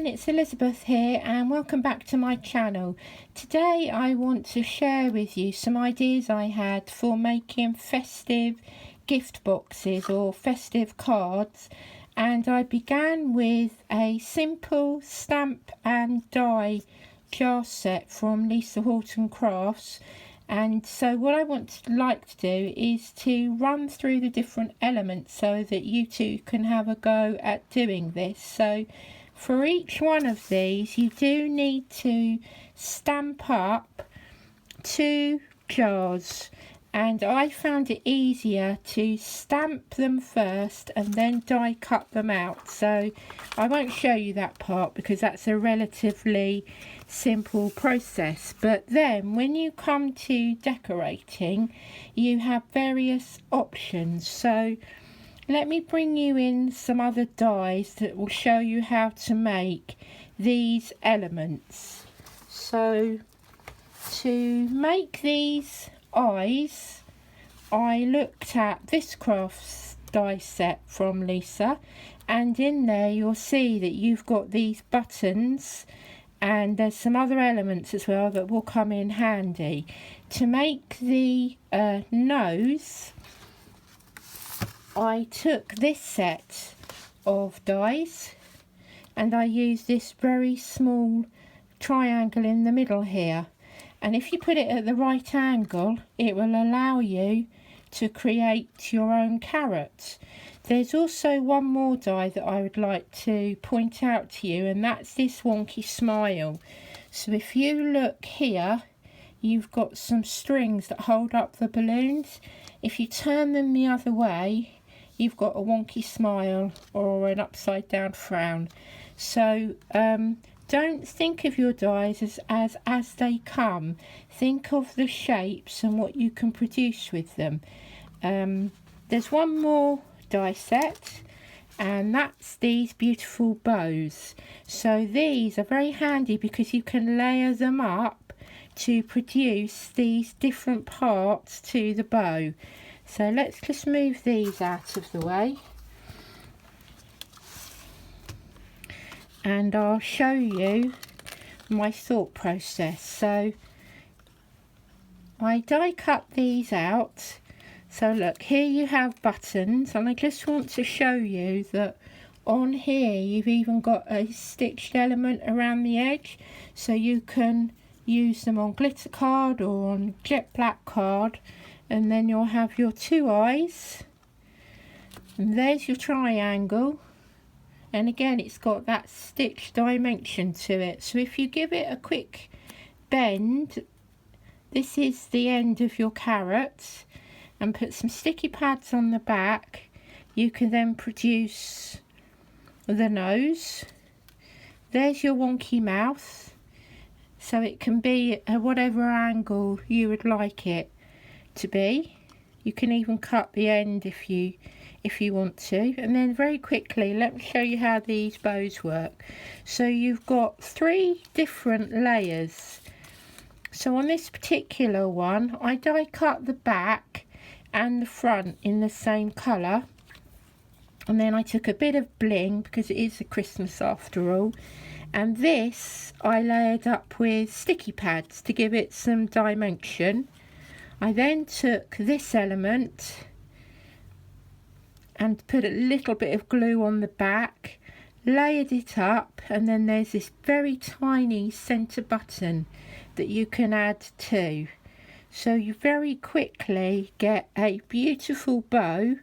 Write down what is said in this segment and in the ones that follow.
again, it's Elizabeth here and welcome back to my channel. Today I want to share with you some ideas I had for making festive gift boxes or festive cards, and I began with a simple stamp and die jar set from Lisa Horton Crafts. And so what I like to do is to run through the different elements so that you too can have a go at doing this. So for each one of these you do need to stamp up 2 jars, and I found it easier to stamp them first and then die cut them out. So I won't show you that part because that's a relatively simple process, but then when you come to decorating you have various options. So let me bring you in some other dies that will show you how to make these elements. So to make these eyes, I looked at this crafts die set from Lisa, and in there you'll see that you've got these buttons and there's some other elements as well that will come in handy. To make the nose, I took this set of dies and I used this very small triangle in the middle here, and if you put it at the right angle it will allow you to create your own carrot. There's also one more die that I would like to point out to you, and that's this wonky smile. So if you look here, you've got some strings that hold up the balloons. If you turn them the other way, you've got a wonky smile or an upside down frown. So don't think of your dies as they come. Think of the shapes and what you can produce with them. There's one more die set, and that's these beautiful bows. So these are very handy because you can layer them up to produce these different parts to the bow. So let's just move these out of the way and I'll show you my thought process. So I die cut these out. So look, here you have buttons, and I just want to show you that on here you've even got a stitched element around the edge, so you can use them on glitter card or on jet black card. And then you'll have your 2 eyes, and there's your triangle, and again it's got that stitched dimension to it. So if you give it a quick bend, this is the end of your carrot, and put some sticky pads on the back, you can then produce the nose. There's your wonky mouth, so it can be at whatever angle you would like it to be. You can even cut the end if you want to. And then very quickly, let me show you how these bows work. So you've got 3 different layers. So on this particular one, I die cut the back and the front in the same colour, and then I took a bit of bling because it is a Christmas after all, and this I layered up with sticky pads to give it some dimension. I then took this element and put a little bit of glue on the back, layered it up, and then there's this very tiny centre button that you can add to. So you very quickly get a beautiful bow,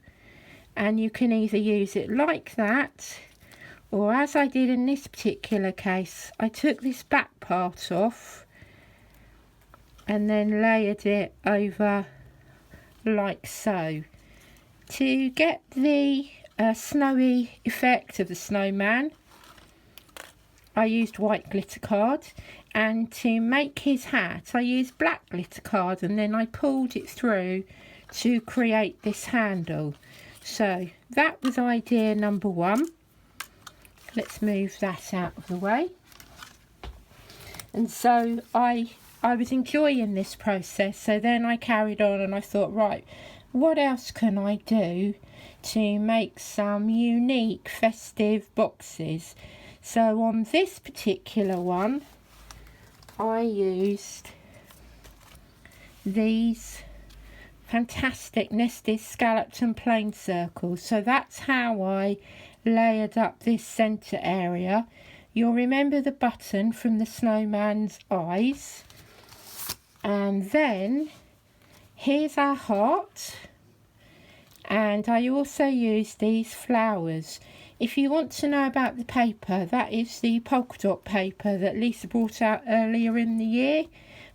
and you can either use it like that, or as I did in this particular case, I took this back part off and then layered it over like so. To get the snowy effect of the snowman, I used white glitter card, and to make his hat I used black glitter card, and then I pulled it through to create this handle. So that was idea number 1. Let's move that out of the way. And so I was enjoying this process, so then I carried on and I thought, right, what else can I do to make some unique festive boxes? So on this particular one, I used these fantastic nested scalloped and plain circles. So that's how I layered up this centre area. You'll remember the button from the snowman's eyes. And then here's our heart. And I also used these flowers. If you want to know about the paper, that is the polka dot paper that Lisa brought out earlier in the year.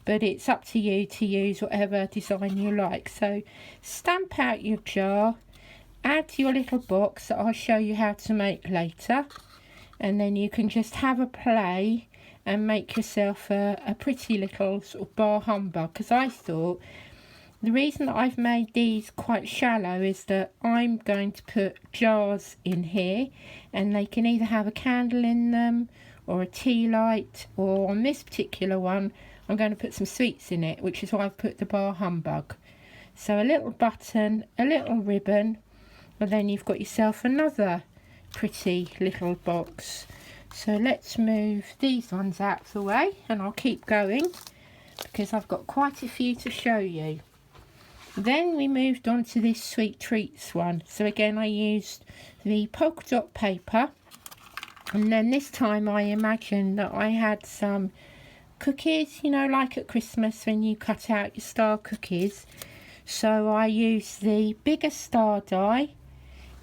But it's up to you to use whatever design you like. So stamp out your jar, add your little box that I'll show you how to make later. And then you can just have a play and make yourself a pretty little sort of bar humbug. Because I thought the reason that I've made these quite shallow is that I'm going to put jars in here, and they can either have a candle in them or a tea light, or on this particular one I'm going to put some sweets in it, which is why I've put the bar humbug. So a little button, a little ribbon, and then you've got yourself another pretty little box. So let's move these ones out of the way, and I'll keep going because I've got quite a few to show you. Then we moved on to this sweet treats one. So again, I used the polka dot paper, and then this time I imagined that I had some cookies, you know, like at Christmas when you cut out your star cookies. So I used the bigger star die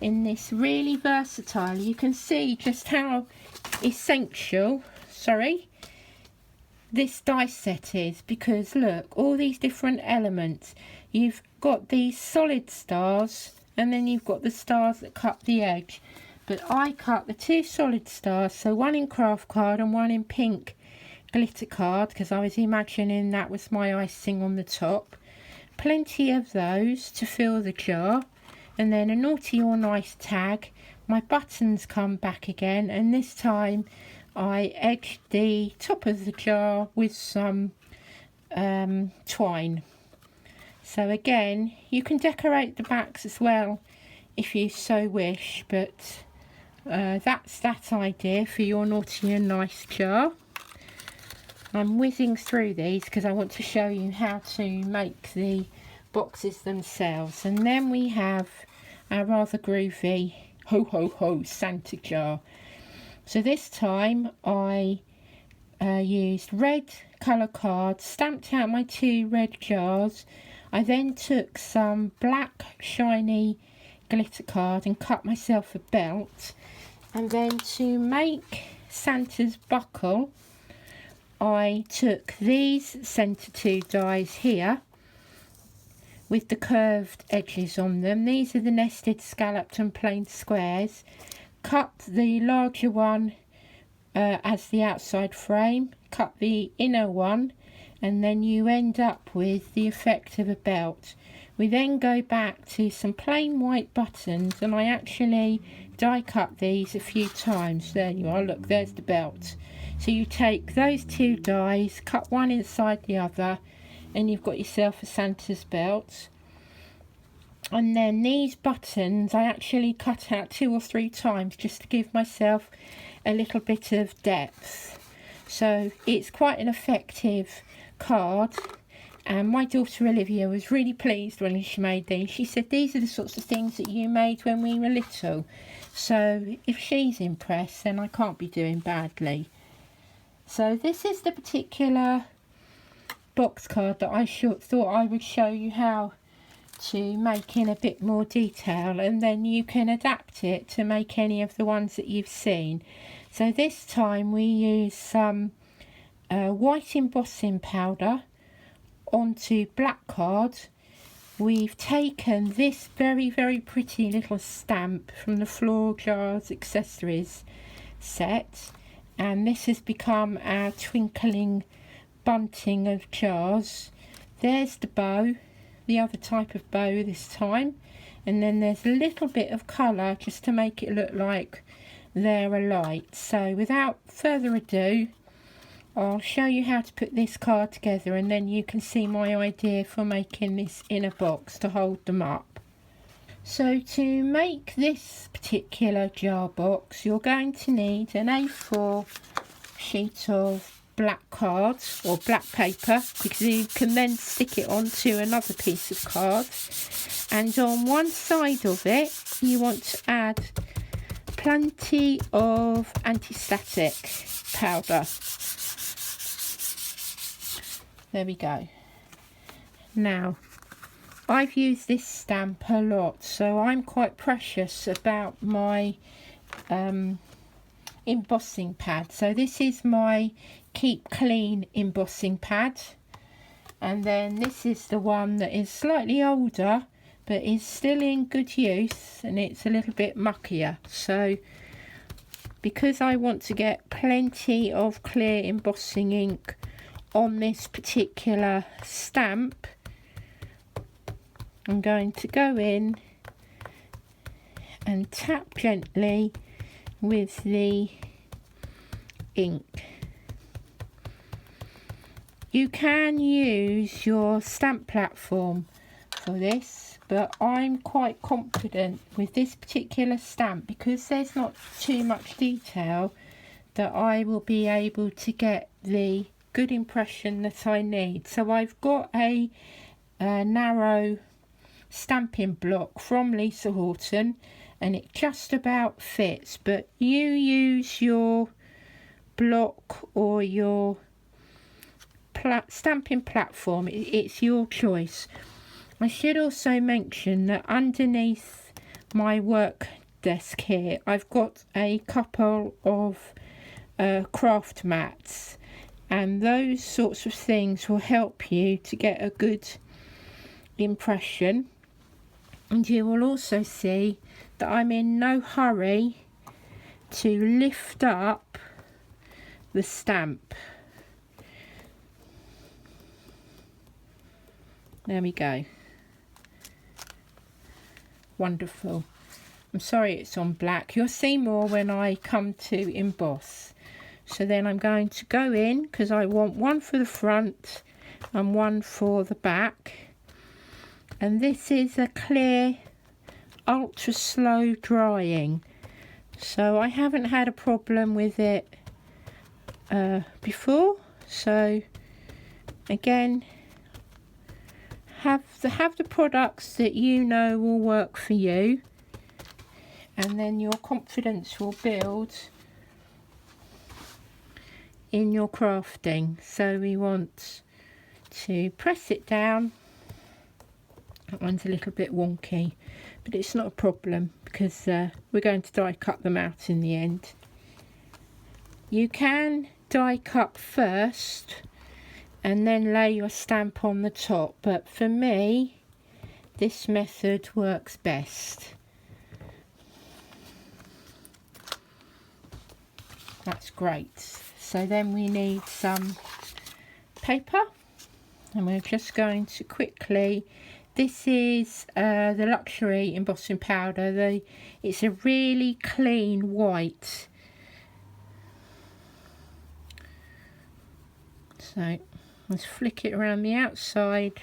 in this really versatile. You can see just how essential, this die set is, because look, all these different elements. You've got these solid stars, and then you've got the stars that cut the edge. But I cut the two solid stars, so one in craft card and one in pink glitter card, because I was imagining that was my icing on the top. Plenty of those to fill the jar, and then a naughty or nice tag. My buttons come back again, and this time I edged the top of the jar with some twine. So again, you can decorate the backs as well if you so wish, but that's that idea for your naughty and nice jar. I'm whizzing through these because I want to show you how to make the boxes themselves. And then we have our rather groovy ho ho ho Santa jar. So this time I used red colour cards, stamped out my two red jars. I then took some black shiny glitter card and cut myself a belt. And then to make Santa's buckle, I took these centre two dies here with the curved edges on them. These are the nested scalloped and plain squares. Cut the larger one as the outside frame, cut the inner one, and then you end up with the effect of a belt. We then go back to some plain white buttons, and I actually die cut these a few times. There you are, look, there's the belt. So you take those two dies, cut one inside the other, and you've got yourself a Santa's belt. And then these buttons I actually cut out 2 or 3 times just to give myself a little bit of depth. So it's quite an effective card, and my daughter Olivia was really pleased when she made these. She said these are the sorts of things that you made when we were little, so if she's impressed then I can't be doing badly. So this is the particular box card that I thought I would show you how to make in a bit more detail, and then you can adapt it to make any of the ones that you've seen. So this time we use some white embossing powder onto black card. We've taken this very pretty little stamp from the Floral Jars accessories set, and this has become our twinkling bunting of jars. There's the bow, the other type of bow this time, and then there's a little bit of colour just to make it look like they're alight. So without further ado, I'll show you how to put this card together, and then you can see my idea for making this inner box to hold them up. So to make this particular jar box, you're going to need an A4 sheet of black card or black paper, because you can then stick it onto another piece of card, and on one side of it you want to add plenty of anti-static powder. There we go. Now, I've used this stamp a lot, so I'm quite precious about my embossing pad. So this is my Keep Clean embossing pad, and then this is the one that is slightly older but is still in good use, and it's a little bit muckier. So because I want to get plenty of clear embossing ink on this particular stamp, I'm going to go in and tap gently with the ink. You can use your stamp platform for this, but I'm quite confident with this particular stamp, because there's not too much detail, that I will be able to get the good impression that I need. So I've got a narrow stamping block from Lisa Horton, and it just about fits, but you use your block or your stamping platform, it's your choice. I should also mention that underneath my work desk here I've got a couple of craft mats, and those sorts of things will help you to get a good impression. And you will also see that I'm in no hurry to lift up the stamp. There we go. Wonderful. I'm sorry it's on black. You'll see more when I come to emboss. So then I'm going to go in, because I want one for the front and one for the back. And this is a clear, ultra slow drying. So I haven't had a problem with it before. So again, have the products that you know will work for you, and then your confidence will build in your crafting. So we want to press it down. That one's a little bit wonky, but it's not a problem, because we're going to die cut them out in the end. You can die cut first and then lay your stamp on the top, but for me this method works best. That's great. So then we need some paper, and we're just going to quickly, this is the luxury embossing powder. It's a really clean white. So let's flick it around the outside,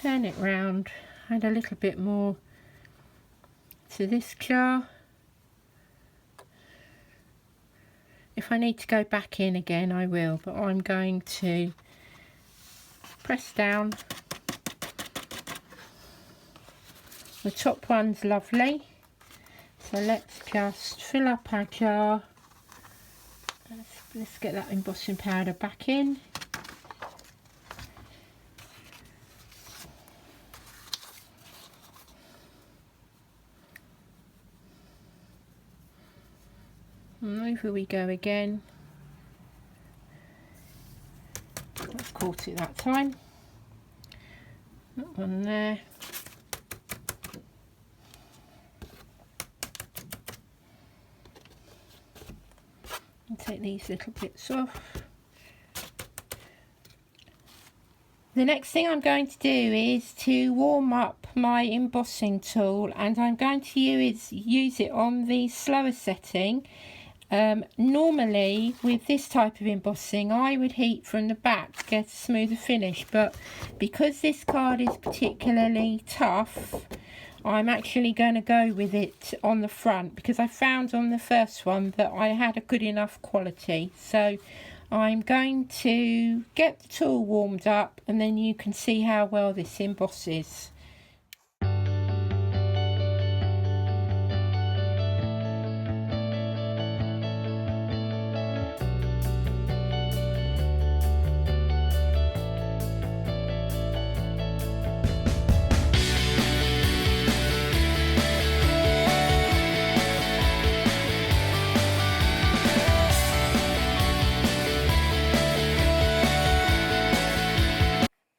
turn it round, add a little bit more to this jar. If I need to go back in again I will, but I'm going to press down. The top one's lovely, so let's just fill up our jar. Let's get that embossing powder back in. And over we go again. I've caught it that time. That one there. And take these little bits off. The next thing I'm going to do is to warm up my embossing tool, and I'm going to use it on the slower setting. Normally with this type of embossing I would heat from the back to get a smoother finish, but because this card is particularly tough I'm actually going to go with it on the front because I found on the first one that I had a good enough quality. So I'm going to get the tool warmed up and then you can see how well this embosses.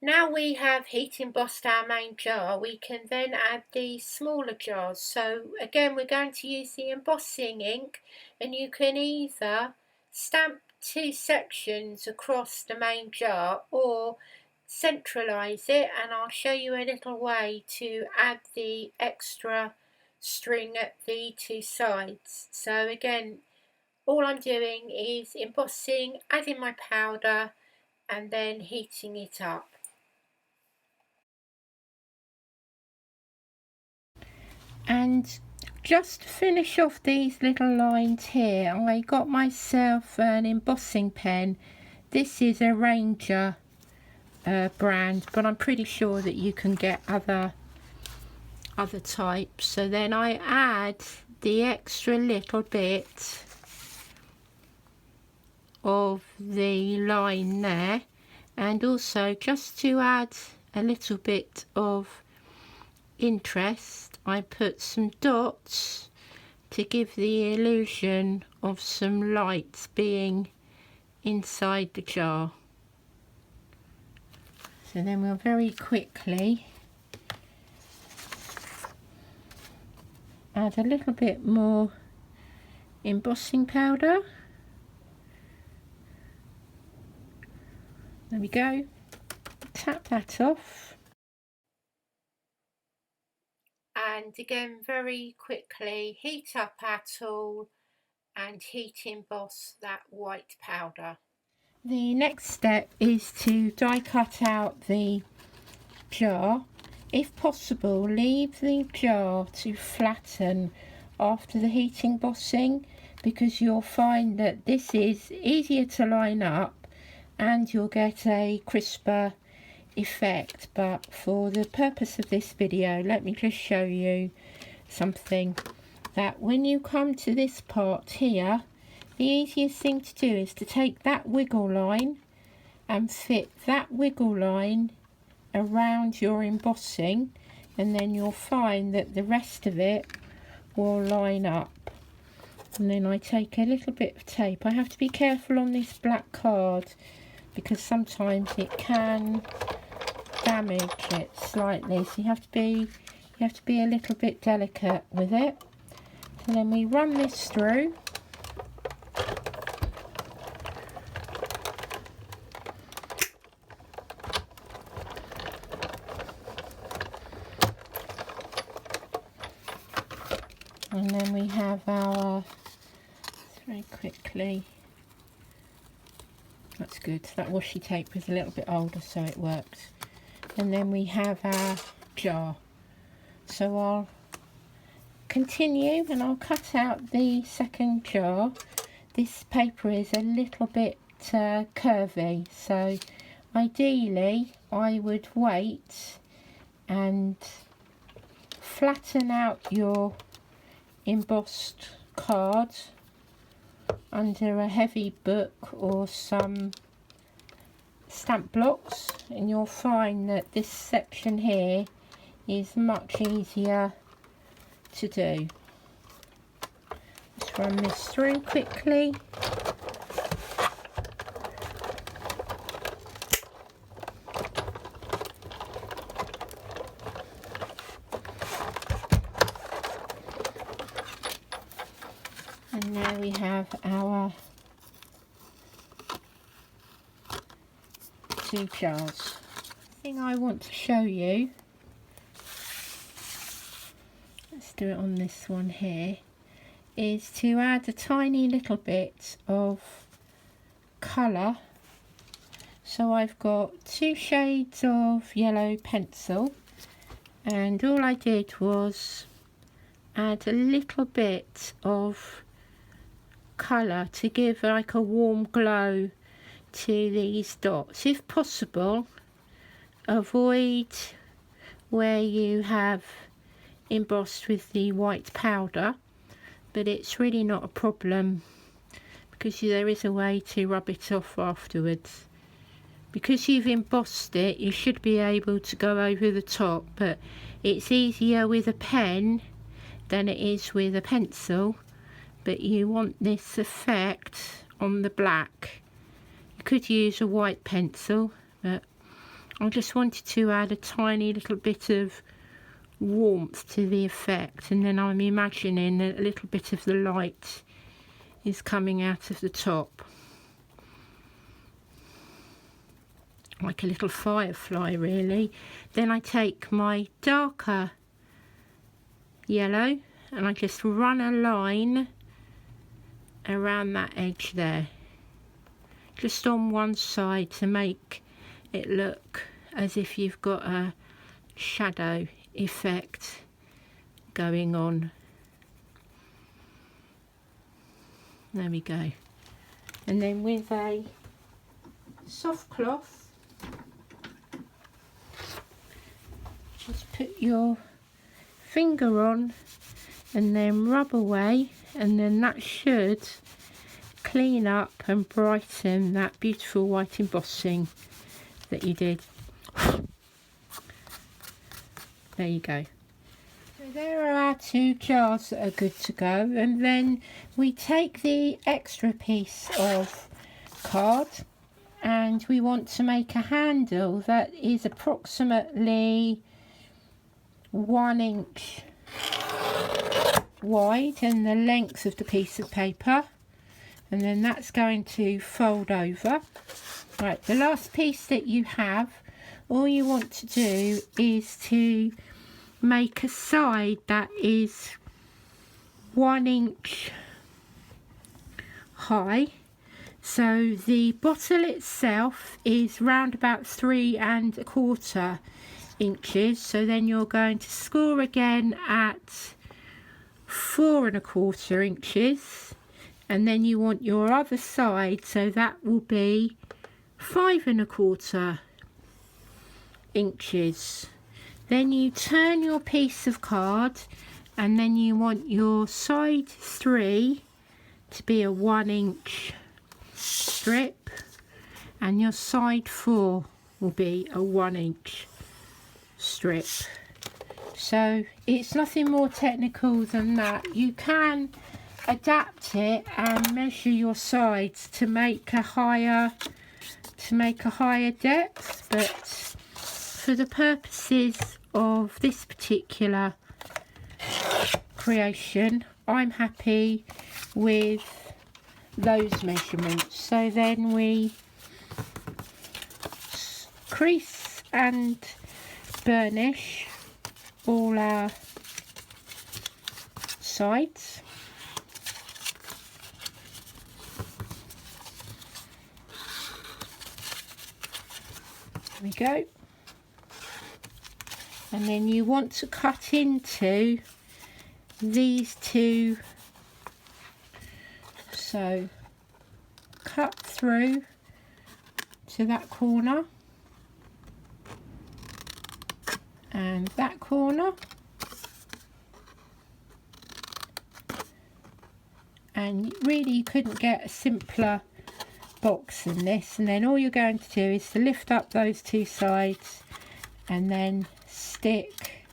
Now we have heat embossed our main jar, we can then add the smaller jars. So again, we're going to use the embossing ink, and you can either stamp 2 sections across the main jar or centralise it, and I'll show you a little way to add the extra string at the 2 sides. So again, all I'm doing is embossing, adding my powder and then heating it up. And just to finish off these little lines here, I got myself an embossing pen. This is a Ranger brand, but I'm pretty sure that you can get other types. So then I add the extra little bit of the line there, and also just to add a little bit of interest, I put some dots to give the illusion of some lights being inside the jar. So then we'll very quickly add a little bit more embossing powder. There we go. Tap that off. And again, very quickly heat up our tool and heat emboss that white powder. The next step is to die cut out the jar. If possible, leave the jar to flatten after the heat embossing, because you'll find that this is easier to line up and you'll get a crisper effect. But for the purpose of this video, let me just show you something. That when you come to this part here, the easiest thing to do is to take that wiggle line and fit that wiggle line around your embossing, and then you'll find that the rest of it will line up. And then I take a little bit of tape. I have to be careful on this black card because sometimes it can damage it slightly, so you have to be a little bit delicate with it. So then we run this through. And then we have our, very quickly, that's good, that washi tape was a little bit older so it worked. And then we have our jar. So I'll continue and I'll cut out the second jar. This paper is a little bit curvy, so ideally I would wait and flatten out your embossed card under a heavy book or some stamp blocks, and you'll find that this section here is much easier to do. Let's run this through quickly. And now we have our 2 jars. The thing I want to show you, let's do it on this one here, is to add a tiny little bit of colour. So I've got 2 shades of yellow pencil, and all I did was add a little bit of colour to give like a warm glow to these dots. If possible, avoid where you have embossed with the white powder, but it's really not a problem because there is a way to rub it off afterwards. Because you've embossed it, you should be able to go over the top, but it's easier with a pen than it is with a pencil. But you want this effect on the black. You could use a white pencil, but I just wanted to add a tiny little bit of warmth to the effect, and then I'm imagining that a little bit of the light is coming out of the top, like a little firefly really. Then I take my darker yellow and I just run a line around that edge there, just on one side, to make it look as if you've got a shadow effect going on. There we go. And then with a soft cloth, just put your finger on and then rub away, and then that should clean up and brighten that beautiful white embossing that you did. There you go. So there are our 2 jars that are good to go, and then we take the extra piece of card and we want to make a handle that is approximately 1 inch wide and the length of the piece of paper, and then that's going to fold over. Right, the last piece that you have, all you want to do is to make a side that is 1 inch high. So the bottle itself is round about 3¼ inches. So then you're going to score again at 4¼ inches, and then you want your other side, so that will be 5¼ inches. Then you turn your piece of card, and then you want your side 3 to be a 1 inch strip, and your side 4 will be a 1 inch strip. So it's nothing more technical than that. You can adapt it and measure your sides to make a higher depth, but for the purposes of this particular creation, I'm happy with those measurements. So then we crease and burnish all our sides. There we go. And then you want to cut into these 2, so cut through to that corner and that corner, and really you couldn't get a simpler box than this. And then all you're going to do is to lift up those 2 sides and then stick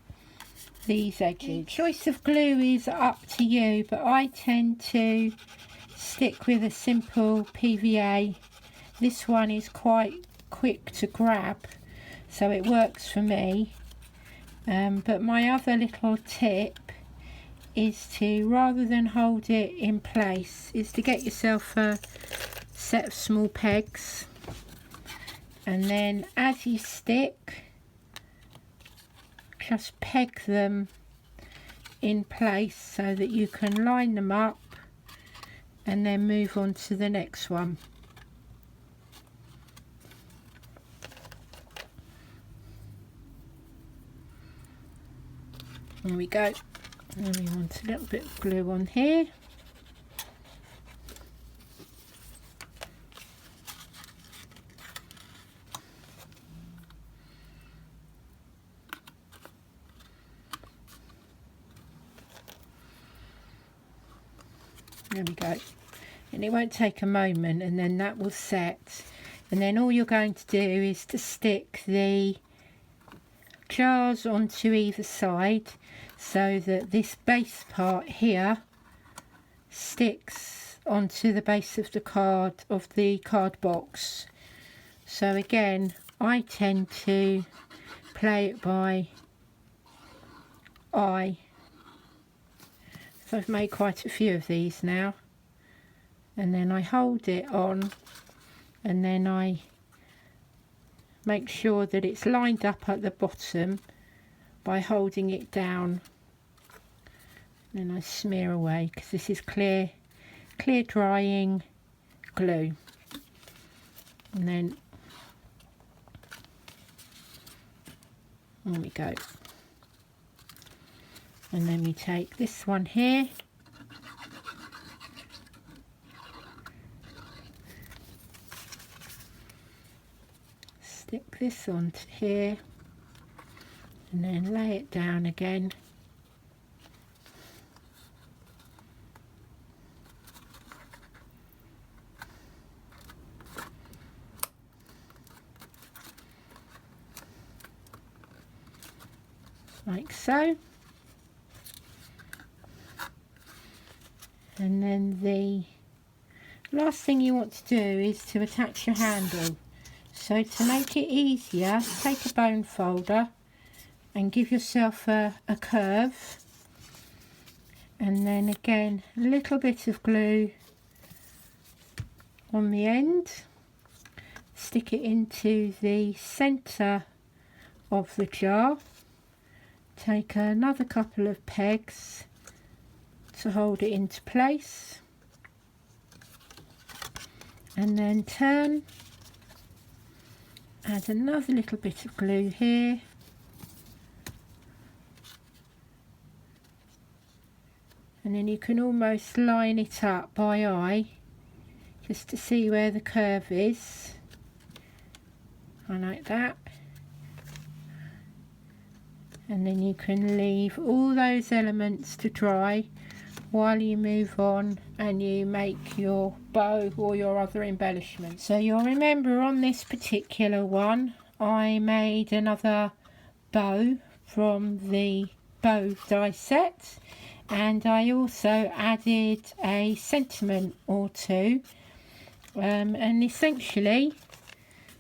these edges. Choice of glue is up to you, but I tend to stick with a simple PVA. This one is quite quick to grab, so it works for me. But my other little tip is to, rather than hold it in place, is to get yourself a set of small pegs, and then as you stick, just peg them in place so that you can line them up and then move on to the next one. There we go. And we want a little bit of glue on here. There we go. And it won't take a moment, and then that will set. And then all you're going to do is to stick the jars onto either side so that this base part here sticks onto the base of the card box. So again, I tend to play it by eye. So I've made quite a few of these now, and then I hold it on, and then I make sure that it's lined up at the bottom by holding it down. Then I smear away, because this is clear drying glue. And then there we go. And then we take this one here, stick this onto here, and then lay it down again. Like so. And then the last thing you want to do is to attach your handle. So to make it easier, take a bone folder and give yourself a curve, and then again a little bit of glue on the end, stick it into the centre of the jar, take another couple of pegs to hold it into place, and then turn, add another little bit of glue here, and then you can almost line it up by eye just to see where the curve is. I like that. And then you can leave all those elements to dry while you move on and you make your bow or your other embellishment. So you'll remember on this particular one I made another bow from the bow die set, and I also added a sentiment or two, and essentially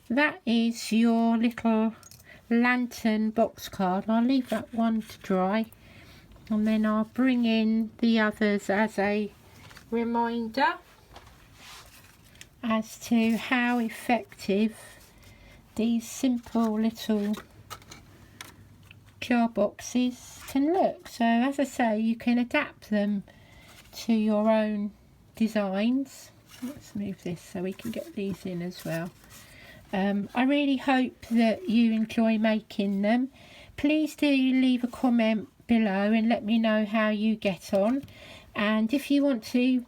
that is your little lantern box card. I'll leave that one to dry, and then I'll bring in the others as a reminder as to how effective these simple little jar boxes can look. So as I say, you can adapt them to your own designs. Let's move this so we can get these in as well. I really hope that you enjoy making them. Please do leave a comment below and let me know how you get on, and if you want to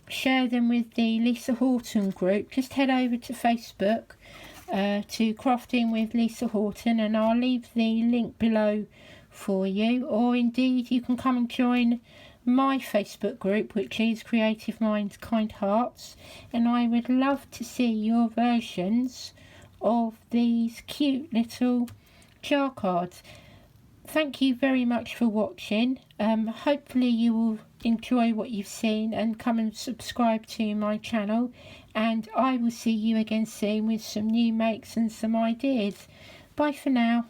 share them with the Lisa Horton group, just head over to Facebook to Crafting with Lisa Horton, and I'll leave the link below for you, or indeed you can come and join my Facebook group, which is Creative Minds Kind Hearts, and I would love to see your versions of these cute little jar cards. Thank you very much for watching. Hopefully you will enjoy what you've seen and come and subscribe to my channel, and I will see you again soon with some new makes and some ideas. Bye for now.